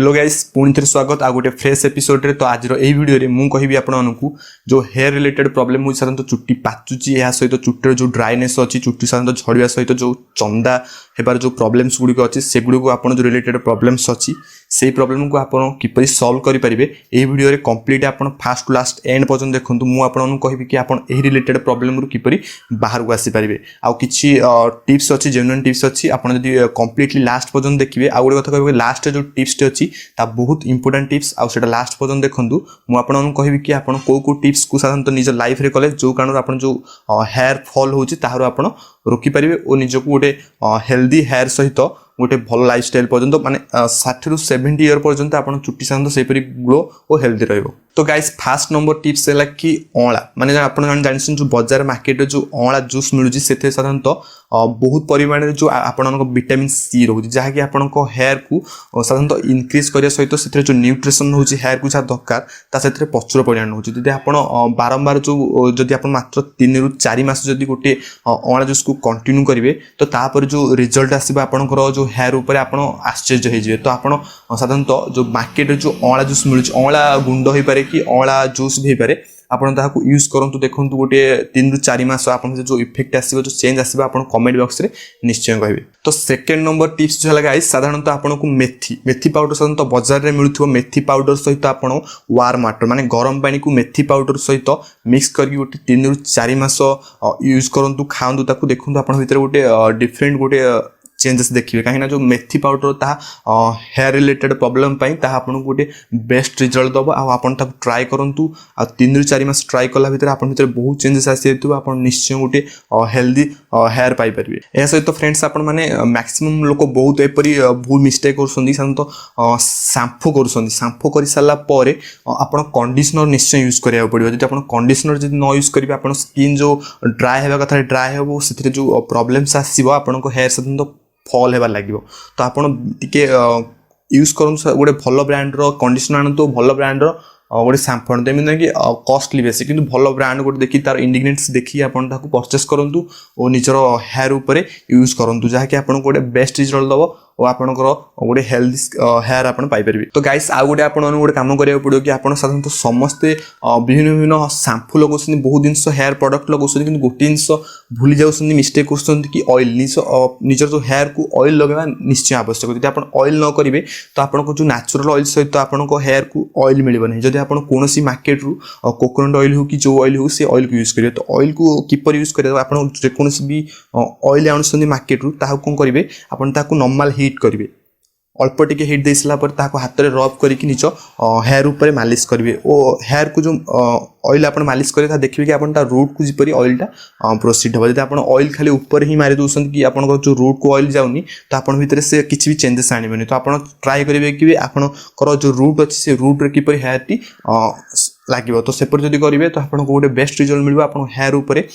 Hello guys पुणी थे स्वागत आ गोटे फ्रेश एपिसोड रे। तो आज यही वीडियो रे मु कहिबी आपनको जो हेयर रिलेटेड प्रॉब्लम हो साधारणतः चुट्टी पाचुची या सहित चुट्टीर जो ड्राइनेस अच्छी चुट्टी साधारणतः झड़िया सहित जो चंदा हेबार जो प्रॉब्लम्स गुड़िक अच्छी से गुड़िक आपन जो रिलेटेड प्रॉब्लम्स अच्छी से प्रॉब्लम को आपन किपरि सॉल्व करि परिबे एही वीडियो रे कंप्लीट आपन फास्ट टू लास्ट एंड पर्यंत देखंतु। मु आपन कहिबी कि आपन एही रिलेटेड प्रॉब्लम रु किपरि बाहर को आसी परिबे आ किछि टिप्स अच्छी जेन्युइन टिप्स अच्छी आपन जदी कंप्लीटली लास्ट पर्यंत देखिबे। आ गोटे कथा कहबे लास्ट जो टिप्स टे अच्छी ता बहुत इंपोर्टेंट टिप्स आ सेटा लास्ट पर्यंत देखंतु। मु आपन कहिबी कि आपन को टिप्स को साधारणतः निज लाइफ रे कले जो कारण आपन जो हेयर फॉल होची ताहारो आपन रोकी परिबे ओ निजको गोटे हेल्दी हेयर सहित गोटे भल लाइफस्टाइल पर्यंत माने 60 रु 70 इयर पर्यंत आपन चुट्टी साधारणतः सेपरी ग्लो और हेल्दी रहइबो। तो गाइस फास्ट नंबर टिप्स है कि अँला माने आपन जानछन जो बाजार मार्केट जो अँला जूस मिलुची सेथे साधारणतः बहुत परिमाण रे जो आपन विटामिन सी रहउची जहा कि आपन को हेयर को साधारणतः इंक्रीज करिया सहित सेथे जो न्यूट्रिशन होची हेयर को जा दरकार ता सेथे प्रचुर परिमाण होची। जदि आपन बारंबार जो जदि आपन मात्र 3 रु 4 मास जदि गोटे अँला जूस को कंटिन्यू करिवे तो तापर जो रिजल्ट आसीबा आपनकर जो हेयर ऊपर आपन आश्चर्य हो जिवे। तो आपन साधारणतः जो मार्केट जो अँला जूस मिलुची अँला गुंड होई पारे कि अँला जूस भी पारे आपन ताहाकू यूज करंतु देखंतु गोटे 3 रु 4 मास आपन जो इफेक्ट आसीबो जो चेंज आसीबो आपन कमेंट बॉक्स रे निश्चय कहबे। तो सेकंड नंबर टिप्स जो हला गाइस साधारणतः आपन को मेथी पाउडर साधारणतः बाजार रे मिलुथबो मेथी पाउडर सहित आपन वार्म वाटर माने गरम पानी को मेथी पाउडर सहित मिक्स करके गोटे 3 रु 4 मास यूज करंतु खांतु ताकू देखंतु आपन भीतर गोटे डिफरेंट गोटे चेंजेस देखिए कहीं जो मेथी पाउडर ता हेयर रिलेटेड प्रॉब्लम पाई ता आपन गोटे बेस्ट रिजल्ट दबो आ आपन ता ट्राई करंतु आ 3 रु 4 मास ट्राई कला भीतर आपन भीतर बहुत चेंजेस आसी जेतु आपन निश्चय गोटे हेल्दी हेयर पाई परिबे। ए सहित फ्रेंड्स आपन माने मैक्सिमम लोक बहुत एपरी भूल मिस्टेक करसंदी सानतो शैम्पू करि साला परे आपन कंडीशनर निश्चय यूज करिया पड़िबो। जदि आपन कंडीशनर जदि न यूज करिबे आपन स्किन जो ड्राई हेबा कथा ड्राई हेबो सेथिरे जो प्रॉब्लम्स आसीबो आपन को हेयर साधारणतः फॉल हेबार लागिबो। तो आपन टिके यूज करन गोटे भल ब्रांड रो कंडीशनर आनतो भल ब्रांड रो गोटे शैम्पू आनतो एमिन कि कॉस्टली बेसी किंतु भल ब्रांड गोटे देखि तार इंग्रेडिएंट्स देखि आपन ताकू परचेस करंतु ओ निजर हेयर ऊपर यूज करंतु जहा कि आपन गोटे बेस्ट रिजल्ट दबो और आपनकर गोटे हेल्दी हेयर आपन पाई परिबे। तो गाइस आ गोटे आपन गोटे काम करिया पड़ो कि आपन साधारणतः समस्ते विभिन्न विभिन्न शैम्पू लगोसनी बहुत दिन हेयर प्रोडक्ट लगोसनी किंतु गोटे दिन भूली जाउसनी मिस्टेक करसनी कि ऑयल निजर जो हेयर को ऑयल लगेबा निश्चय आवश्यक। जदि आपन ऑयल न करिवे तो आपन को जो नेचुरल ऑयल सहित आपन को हेयर को ऑयल मिलिबो नै। जदि आपन कोनोसी मार्केट रु कोकोनट ऑयल हो कि जो ऑयल हो से ऑयल को यूज करिवे तो ऑयल को किपर यूज करिवे आपन जे कोनोसी भी ऑयल आनुसनी मार्केट रु ताहा कोन करिवे आपन ताकू नॉर्मल हीट करिवे अल्प टिके हीट दे सला पर ताको हाथ रे रब करिक निच हेयर ऊपर मालिश करिवे ओ हेयर को जो ऑयल आपन मालिश करे ता देखिबे कि आपन ता रूट को जिपरि ऑयल टा प्रोसीड हो। जदि आपन ऑयल खाली ऊपर ही मारि दोसन कि आपन को जो रूट को ऑयल जाउनी तो आपन भीतर से किछि भी चेंजेस आनिबेनी। तो आपन ट्राई करिवे कि आपन कर जो रूट अछि से रूट रे किपरि हेयर टी लागिबो। तो सेपर जदि करिवे तो आपन को गोटे बेस्ट रिजल्ट मिलबो आपन हेयर ऊपर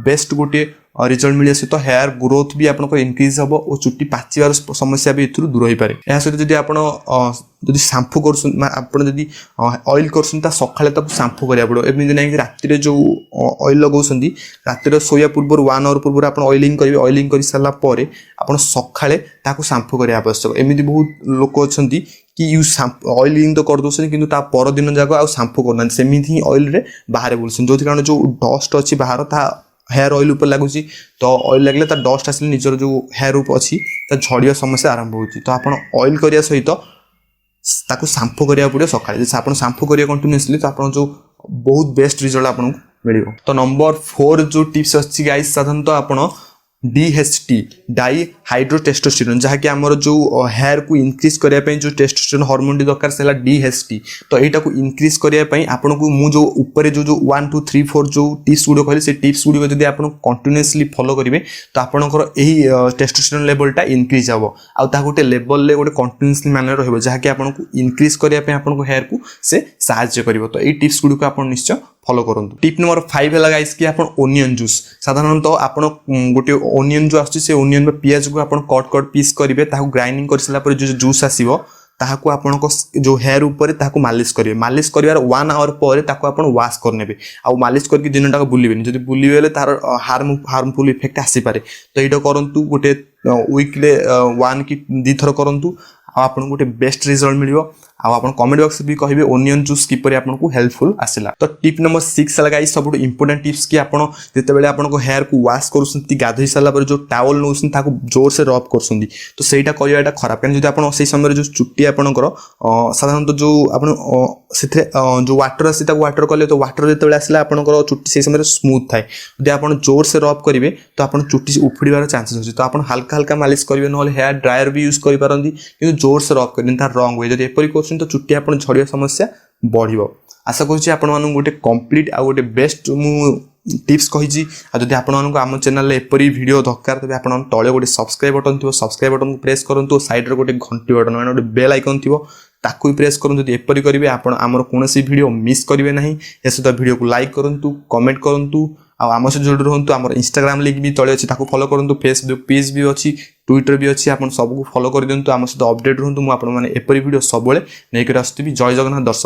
बेस्ट गोटे रिजल्ट मिले सहित हेयर ग्रोथ भी आपन को इंक्रीज हबो और चुट्टी पाचिबार समस्या भी इथुरु दूर होई पारे। या सहित जदि आपन जदि शैम्पू करसन आपन जदि ऑयल करसन ता सखाले ता शैम्पू करिया पड़ो एमिन नै कि राति रे जो ऑयल लगौसंदी राति रे सोया पूर्व 1 आवर पूर्व आपन ऑयलिंग करिवे ऑयलिंग करि साला परे आपन सखाले ताको शैम्पू करिया आवश्यक। एमिति बहुत लोक अछंती कि यूज ऑयलिंग तो कर दोसन किंतु ता पर दिन जाको आ शैम्पू करना सेमिति ही ऑयल रे बाहर बोलसन जो कारण जो डस्ट अछि बाहर ता हेयर ऑयल ऊपर लागुची तो ऑयल लागले ता डस्ट आसले निजर जो हेयर ऊपर अछि ता झड़िया समस्या आरंभ होची। तो आपन ऑयल करिया सहित ताको शैम्पू करिया पड़ियो सकाळे जे आपन शैम्पू करिया कंटीन्यूअसली तो आपन जो बहुत बेस्ट रिजल्ट आपन मिलियो। तो नंबर 4 जो टिप्स अछि गाइस साधारणतः आपन DHT डाई हाइड्रो टेस्टोस्टेरोन जहा कि हमर जो हेयर को इंक्रीज करिया पई जो टेस्टोस्टेरोन हार्मोन डी दरकार सेला DHT। तो एटा को इंक्रीज करिया पई आपन को मु जो ऊपर जो 1 2 3 4 जो टिप्स गुडो कहले से टिप्स गुडो जदी आपन कंटीन्यूअसली फॉलो करिवे तो आपनकर एही टेस्टोस्टेरोन लेवल टा इंक्रीज हबो आ ता गोटे लेवल ले गोटे कंटीन्यूअसली माने रहइबो जहा कि आपन को इंक्रीज करिया पई आपन को हेयर को से सहायता करिवो। तो एही टिप्स गुडो को आपन निश्चय फॉलो करंतु। टिप नंबर 5 है गाइस कि आपन ओनियन जूस साधारणतः आपन गोटे ओनियन जो आछि से ओनियन में पियाज को आपन कट पीस करिवे ताको ग्राइंडिंग करसला पर जो जूस आसीबो ताको आपन को जो हेयर ऊपर ताको मालिश करिवे मालिश करिवार 1 आवर पर ताको आपन वॉश करनेबे आ मालिश करके दिनटा को बुलिबेनी जदी बुलिबेले तार हार्मफुल इफेक्ट आसी पारे। तो एटा करंतु गोटे वीकले 1 कि 2 थर करंतु आपको गोटे बेस्ट रिजल्ट मिल आप कमेंट बॉक्स भी कहे ओनियन जूस किपर आपको हेल्पफुल आसला। तो टिप नंबर 6 है गाइस सब इंपोर्टेंट टिप्स कि आप जितेबाला आपको हेयर को वाश कर गाधोई सारापर जो टावल नौ जोर से रब कर तो सहीटा करवाटा खराब कहीं आप समय जो चुट्टी आपंकर साधारणतः जो आप जो वाटर आसी वाटर कले तो वाटर जो आसला आपंकर चुट्टी से समय स्मूथ थाए जब आप जोर से रब करेंगे तो आप चुट्टी उफुड़ार चांसेस अच्छे तो आप हल्का हल्का मालिश करेंगे ना हेयर ड्रायर भी यूज करेंगे कि जोर से रब करेंगे तार रंग हुए जब एपरी कर तो चुट्टी आप झड़िया समस्या बढ़ आशा करुँच गोटे कंप्लीट आ गोटे बेस्ट मु टिप्स कही जब आपको आम चैनल एपरी वीडियो दरकार तेज आप तले गोटे सब्सक्राइब बटन थी सब्सक्राइब बटन को प्रेस करूँ साइड गोटे घंटी बटन मैंने गोटे बेल आइकन थी ताकू भी प्रेस करूँ जब एपरी करेंगे आमर कौन वीडियो मिस करेंगे ना ए सहित वीडियो को लाइक करूँ कमेंट करूँ आम सहित जोड़ी रुहतु आम इंस्टाग्राम लिंक भी तले अच्छी फॉलो करूँ फेसबुक पेज भी अच्छी ट्विटर भी अच्छी आप सबको फॉलो कर दिंतु आम सहित अपडेट रुहतु मुझे एपरी वीडियो सब नहीं आसुवी। जय जगन्नाथ दर्शक।